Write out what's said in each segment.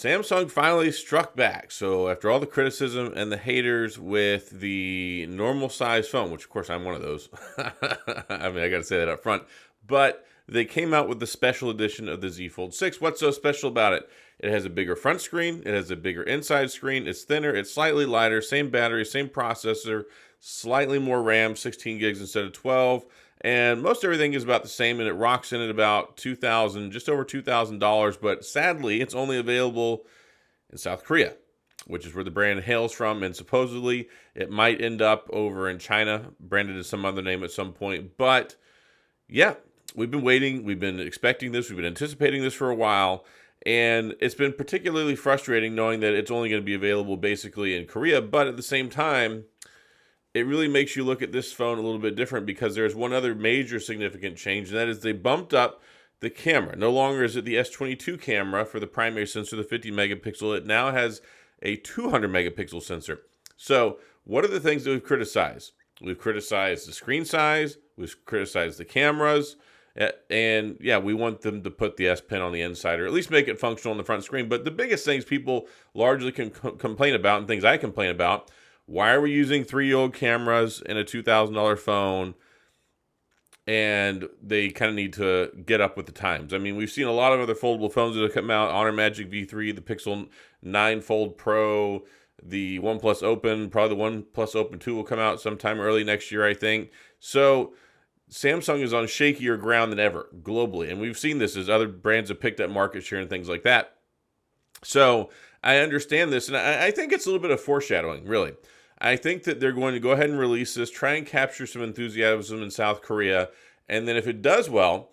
Samsung finally struck back. So after all the criticism and the haters with the normal size phone, which of course I'm one of those. I mean, I got to say that up front. But they came out with the special edition of the Z Fold 6. What's so special about it? It has a bigger front screen. It has a bigger inside screen. It's thinner. It's slightly lighter. Same battery, same processor, slightly more RAM, 16 gigs instead of 12. And most everything is about the same, and it rocks in at about just over $2,000. But sadly, it's only available in South Korea, which is where the brand hails from. And supposedly, it might end up over in China, branded as some other name at some point. But yeah, we've been waiting. We've been expecting this. We've been anticipating this for a while. And it's been particularly frustrating knowing that it's only going to be available basically in Korea. But at the same time, it really makes you look at this phone a little bit different because there's one other major significant change, and that is they bumped up the camera. No longer is it the S22 camera for the primary sensor, the 50 megapixel. It now has a 200 megapixel sensor. So what are the things that we've criticized? We've criticized the screen size. We've criticized the cameras. And yeah, we want them to put the S Pen on the inside or at least make it functional on the front screen. But the biggest things people largely can complain about, and things I complain about, why are we using 3-year-old cameras in a $2,000 phone? And they kind of need to get up with the times. I mean, we've seen a lot of other foldable phones that have come out. Honor Magic V3, the Pixel 9 Fold Pro, the OnePlus Open, probably the OnePlus Open 2 will come out sometime early next year, I think. So Samsung is on shakier ground than ever globally. And we've seen this as other brands have picked up market share and things like that. So I understand this, and I think it's a little bit of foreshadowing, really. I think that they're going to go ahead and release this, try and capture some enthusiasm in South Korea, and then if it does well,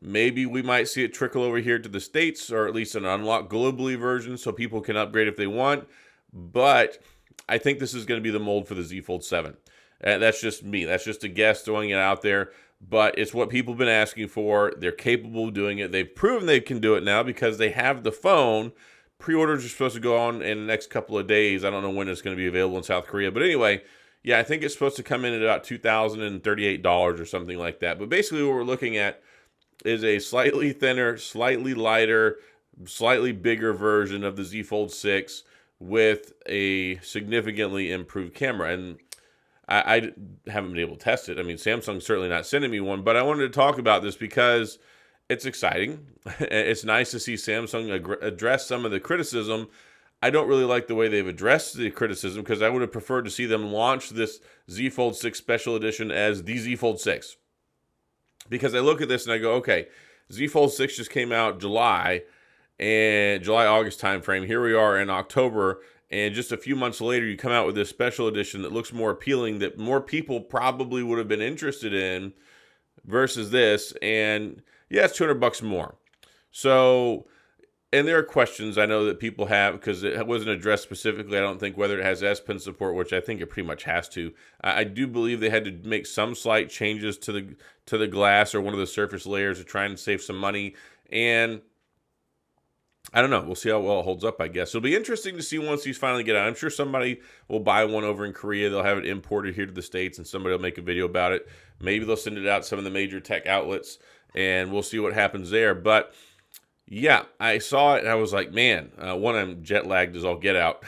maybe we might see it trickle over here to the States, or at least an unlocked globally version so people can upgrade if they want. But I think this is going to be the mold for the Z Fold 7. That's just me. That's just a guess throwing it out there. But it's what people have been asking for. They're capable of doing it. They've proven they can do it now because they have the phone. Pre-orders are supposed to go on in the next couple of days. I don't know when it's going to be available in South Korea. But anyway, yeah, I think it's supposed to come in at about $2,038 or something like that. But basically what we're looking at is a slightly thinner, slightly lighter, slightly bigger version of the Z Fold 6 with a significantly improved camera. And I haven't been able to test it. I mean, Samsung's certainly not sending me one. But I wanted to talk about this because it's exciting. It's nice to see Samsung address some of the criticism. I don't really like the way they've addressed the criticism because I would have preferred to see them launch this Z Fold 6 Special Edition as the Z Fold 6. Because I look at this and I go, okay, Z Fold 6 just came out July-August time frame. Here we are in October, and just a few months later, you come out with this special edition that looks more appealing, that more people probably would have been interested in versus this. And yeah, it's $200 more. So, and there are questions I know that people have because it wasn't addressed specifically. I don't think whether it has S Pen support, which I think it pretty much has to. I do believe they had to make some slight changes to the glass or one of the surface layers to try and save some money. And I don't know. We'll see how well it holds up, I guess. It'll be interesting to see once these finally get out. I'm sure somebody will buy one over in Korea. They'll have it imported here to the States, and somebody will make a video about it. Maybe they'll send it out to some of the major tech outlets, and we'll see what happens there. But yeah, I saw it, and I was like, man, one, I'm jet lagged as all get out.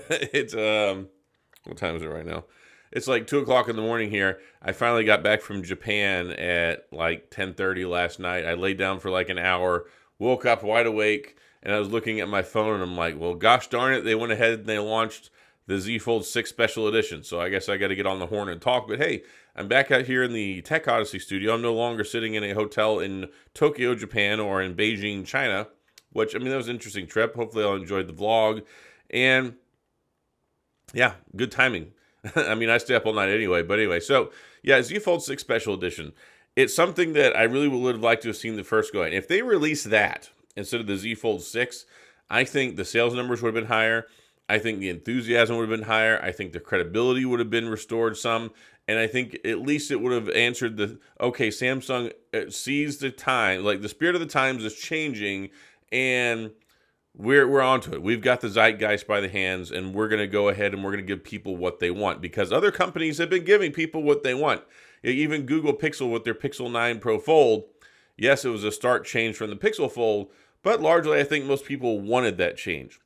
It's, what time is it right now? It's like 2 o'clock in the morning here. I finally got back from Japan at like 10:30 last night. I laid down for like an hour, woke up wide awake, and I was looking at my phone, and I'm like, well, gosh darn it, they went ahead and they launched the Z Fold 6 Special Edition. So I guess I got to get on the horn and talk. But hey, I'm back out here in the Tech Odyssey studio. I'm no longer sitting in a hotel in Tokyo, Japan, or in Beijing, China, which, I mean, that was an interesting trip. Hopefully I'll enjoy the vlog. And yeah, good timing. I mean, I stay up all night anyway. But anyway, so yeah, Z Fold 6 Special Edition. It's something that I really would have liked to have seen the first go. And if they release that instead of the Z Fold 6, I think the sales numbers would have been higher. I think the enthusiasm would have been higher. I think the credibility would have been restored some. And I think at least it would have answered okay, Samsung sees the time, like the spirit of the times is changing, and we're onto it. We've got the zeitgeist by the hands, and we're going to go ahead and we're going to give people what they want, because other companies have been giving people what they want. Even Google Pixel with their Pixel 9 Pro Fold, yes, it was a stark change from the Pixel Fold, but largely I think most people wanted that change.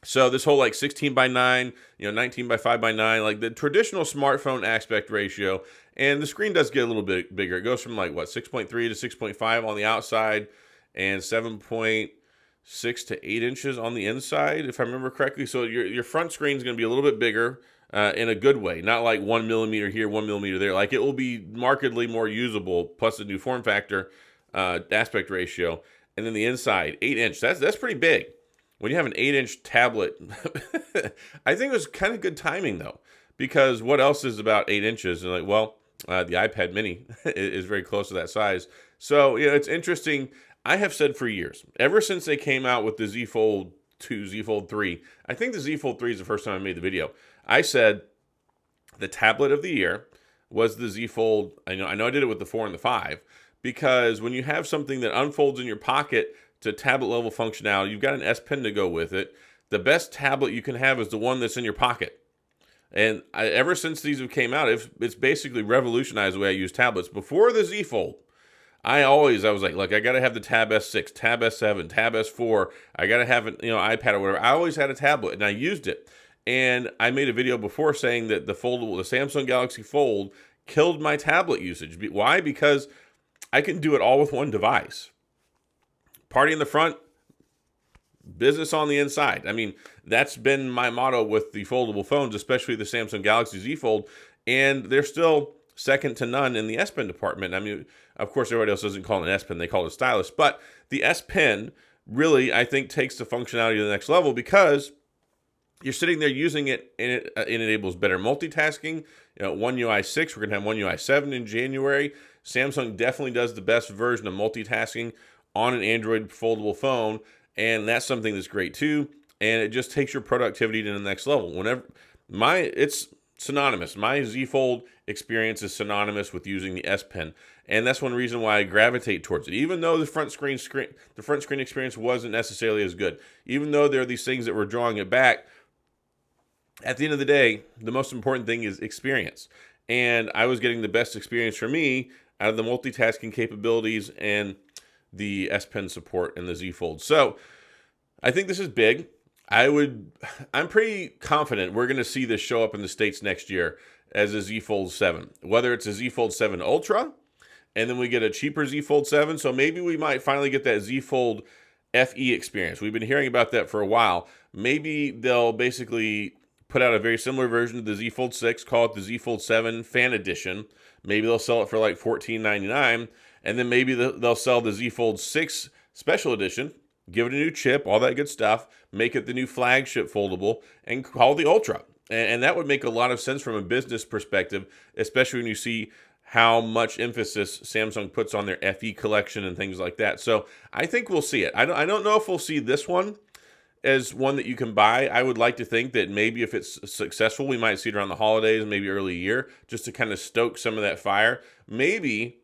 So this whole like 16 by 9, 19 by 5 by 9, like the traditional smartphone aspect ratio, and the screen does get a little bit bigger. It goes from like 6.3 to 6.5 on the outside and 7.6 to 8 inches on the inside, if I remember correctly. So your front screen is going to be a little bit bigger in a good way, not like 1 millimeter here, 1 millimeter there. Like it will be markedly more usable, plus the new form factor aspect ratio. And then the inside, 8 inch. That's pretty big. When you have an 8-inch tablet, I think it was kind of good timing though, because what else is about 8 inches? And like, well, the iPad Mini is very close to that size. So it's interesting. I have said for years, ever since they came out with the Z Fold 2, Z Fold 3, I think the Z Fold 3 is the first time I made the video. I said the tablet of the year was the Z Fold. I know I did it with the 4 and the 5, because when you have something that unfolds in your pocket to tablet level functionality, you've got an S Pen to go with it. The best tablet you can have is the one that's in your pocket. And ever since these have came out, it's basically revolutionized the way I use tablets. Before the Z Fold, I was like, look, I got to have the Tab S6, Tab S7, Tab S4. I got to have an iPad or whatever. I always had a tablet, and I used it. And I made a video before saying that the Samsung Galaxy Fold killed my tablet usage. Why? Because I can do it all with one device. Party in the front, business on the inside. I mean, that's been my motto with the foldable phones, especially the Samsung Galaxy Z Fold, and they're still second to none in the S Pen department. I mean, of course, everybody else doesn't call it an S Pen, they call it a stylus, but the S Pen really, I think, takes the functionality to the next level, because you're sitting there using it, and it enables better multitasking. One UI 6, we're going to have One UI 7 in January. Samsung definitely does the best version of multitasking on an Android foldable phone, and that's something that's great too. And it just takes your productivity to the next level. It's synonymous. My Z Fold experience is synonymous with using the S Pen, and that's one reason why I gravitate towards it. Even though the front screen experience wasn't necessarily as good, even though there are these things that were drawing it back, at the end of the day, the most important thing is experience. And I was getting the best experience for me out of the multitasking capabilities and the S Pen support and the Z Fold. So I think this is big. I'm pretty confident we're going to see this show up in the States next year as a Z Fold 7. Whether it's a Z Fold 7 Ultra, and then we get a cheaper Z Fold 7. So maybe we might finally get that Z Fold FE experience. We've been hearing about that for a while. Maybe they'll basically put out a very similar version of the Z Fold 6, call it the Z Fold 7 Fan Edition. Maybe they'll sell it for like $14.99. And then maybe they'll sell the Z Fold 6 Special Edition, give it a new chip, all that good stuff, make it the new flagship foldable, and call it the Ultra. And that would make a lot of sense from a business perspective, especially when you see how much emphasis Samsung puts on their FE collection and things like that. So I think we'll see it. I don't know if we'll see this one as one that you can buy. I would like to think that maybe if it's successful, we might see it around the holidays, maybe early year, just to kind of stoke some of that fire. Maybe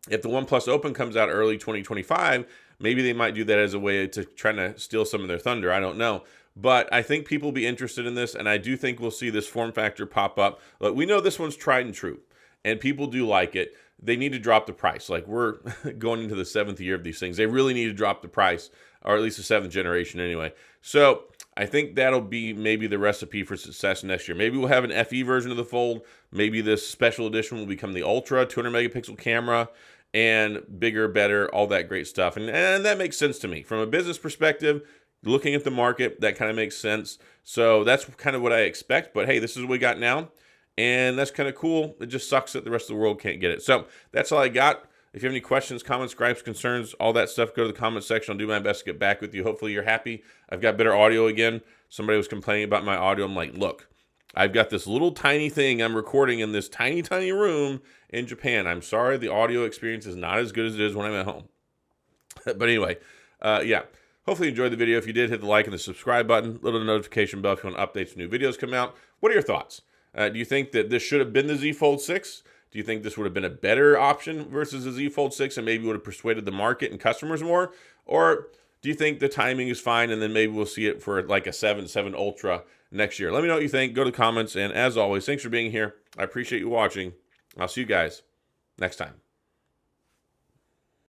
if the OnePlus Open comes out early 2025, maybe they might do that as a way to try to steal some of their thunder. I don't know. But I think people will be interested in this, and I do think we'll see this form factor pop up. Look, we know this one's tried and true, and people do like it. They need to drop the price. Like, we're going into the 7th year of these things. They really need to drop the price, or at least the 7th generation anyway. So I think that'll be maybe the recipe for success next year. Maybe we'll have an FE version of the Fold. Maybe this special edition will become the Ultra, 200 megapixel camera, and bigger, better, all that great stuff. And that makes sense to me. From a business perspective, looking at the market, that kind of makes sense. So that's kind of what I expect. But hey, this is what we got now, and that's kind of cool. It just sucks that the rest of the world can't get it. So that's all I got. If you have any questions, comments, gripes, concerns, all that stuff, go to the comment section. I'll do my best to get back with you. Hopefully you're happy. I've got better audio again. Somebody was complaining about my audio. I'm like, look, I've got this little tiny thing I'm recording in this tiny, tiny room in Japan. I'm sorry the audio experience is not as good as it is when I'm at home. But anyway, yeah. Hopefully you enjoyed the video. If you did, hit the like and the subscribe button. Little notification bell if you want updates when new videos come out. What are your thoughts? Do you think that this should have been the Z Fold 6? Do you think this would have been a better option versus the Z Fold 6 and maybe would have persuaded the market and customers more? Or do you think the timing is fine and then maybe we'll see it for like a 7 Ultra next year? Let me know what you think. Go to the comments. And as always, thanks for being here. I appreciate you watching. I'll see you guys next time.